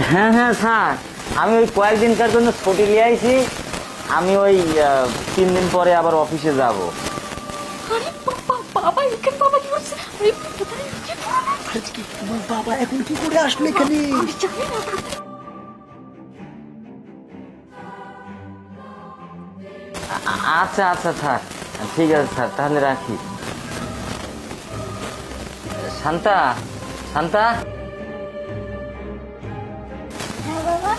হ্যাঁ হ্যাঁ স্যার, আমি ওই কয়েকদিনকার জন্য ছুটি নিয়ে আইছি। আমি ওই 3 দিন পরে আবার অফিসে যাব। আরে বাবা, বাবা এখানে বাবা কি করছে? আরে কোথায় কি করছে? আজকে তোমার বাবা এখন কি করে আসলো এখানে? আমি জানি না। আচ্ছা আচ্ছা স্যার, ঠিক আছে স্যার, তাহলে রাখি। শান্তা, শান্তা। হ্যাঁ বাবা।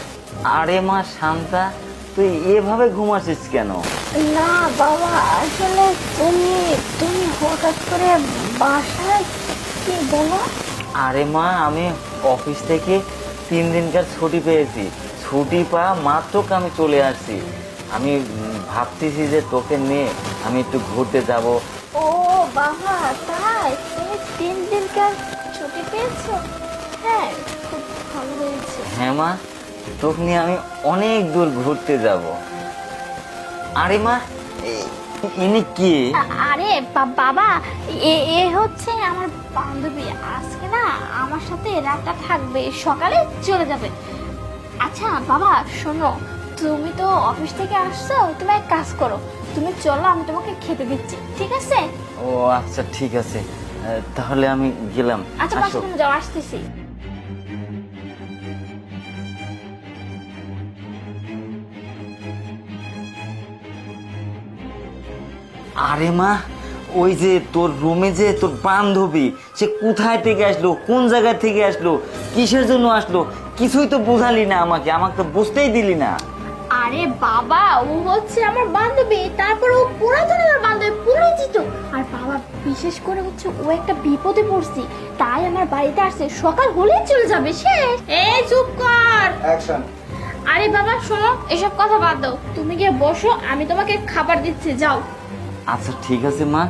আরে মা শান্তা, তুই এভাবে ঘুমাচ্ছিস কেন? না বাবা, আসলে তুমি তুমি হঠাৎ করে বাসায় কি বলো? আরে মা, আমি অফিস থেকে 3 দিনকার ছুটি পেয়েছি। ছুটি পাওয়া মাত্র আমি চলে আসছি। আমি ভাবতেছি যে তোকে নিয়ে আমি একটু ঘুরতে যাব। ও বাবা, তাই তুমি 3 দিনকার ছুটি পেয়েছো? হ্যাঁ, খুব ভালো হয়েছে। হ্যাঁ মা, তোকে নিয়ে আমি অনেক দূর ঘুরতে যাব। আরে মা, ইনি কে? আরে বাবা, এ এ হচ্ছে আমার বান্ধবী। আজকে না আমার সাথে রাতটা থাকবে, সকালে চলে যাবে। আচ্ছা বাবা শোনো, তুমি তো অফিস থেকে আসছো, তুমি এক কাজ করো, তুমি চলো, আমি তোমাকে খেতে দিচ্ছি, ঠিক আছে? ও আচ্ছা, ঠিক আছে, তাহলে আমি গেলাম। আচ্ছা আসো। বাসা তুমি যাও, আসতেছি। আরে মা, ওই যে তোর রুমে যে তোর বান্ধবী, সে কোথায় থেকে আসলো, কোন জায়গা থেকে আসলো, কিসের জন্য আসলো, কিছুই তো বোঝালি না আমাকে, আমাকে তো বুঝতেই দিলি না। আরে বাবা, ও হচ্ছে আমার বান্ধবী, তারপর ও পুরাতন আমার বান্ধবী, পরিচিত। আর বাবা বিশেষ করে হচ্ছে ও একটা বিপদে পড়ছি, তাই আমার বাড়িতে আসছে, সকাল হলেই চলে যাবে সে। এই চুপ কর। অ্যাকশন। আরে বাবা শোনো, এসব কথা বাদ দাও, তুমি গিয়ে বসো, আমি তোমাকে খাবার দিচ্ছি, যাও। আচ্ছা ঠিক আছে মা,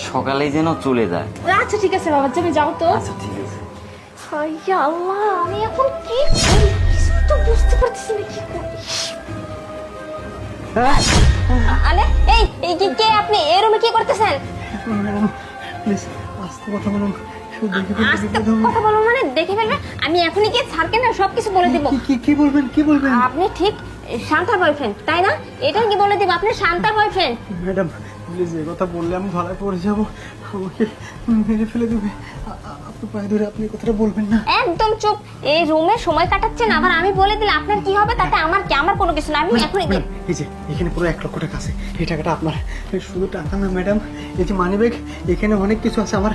সকালেই যেন চলে যায়। আচ্ছা ঠিক আছে বাবা, তুমি যাও তো। আচ্ছা ঠিক আছে। হায় আল্লাহ, আমি এখন কি করি, কিছু তো বুঝতে পারতেছি না কি করি। আরে এই এই কে আপনি এই রুমে কি করতেছেন? ম্যাডাম প্লিজ আস্তে কথা বলুন, শুধু দেখে ফেলতে আস্তে বিপদ হবে। কথা বলো মানে দেখে ফেলবে? আমি এখনই গিয়ে স্যারকে না সবকিছু বলে দেব। কি বলবেন, কি বলবেন? আপনি ঠিক শান্তার বয়ফ্রেন্ড, তাই না? এটা কি বলে দেব, আপনি শান্তার বয়ফ্রেন্ড? ম্যাডাম প্লিজ এই কথা বললে আমি ধরায় পড়ে যাব, আমাকে মেরে ফেলে দেবে। আপনি পায়ে ধরে আপনি এই কথাটা বলবেন না। একদম চুপ। এই রুমে সময় কাটাচ্ছেন, আবার আমি বলে দিলে আপনার কি হবে? তাতে আমার কি? আমার কোনো কিছু না, আমি এখনই ম্যাডাম, এই যে এখানে পুরো 1 লক্ষ টাকা আছে, এই টাকাটা আপনার। শুধু টাকা না ম্যাডাম, এই যে মানি ব্যাগ, এখানে অনেক কিছু আছে আমার।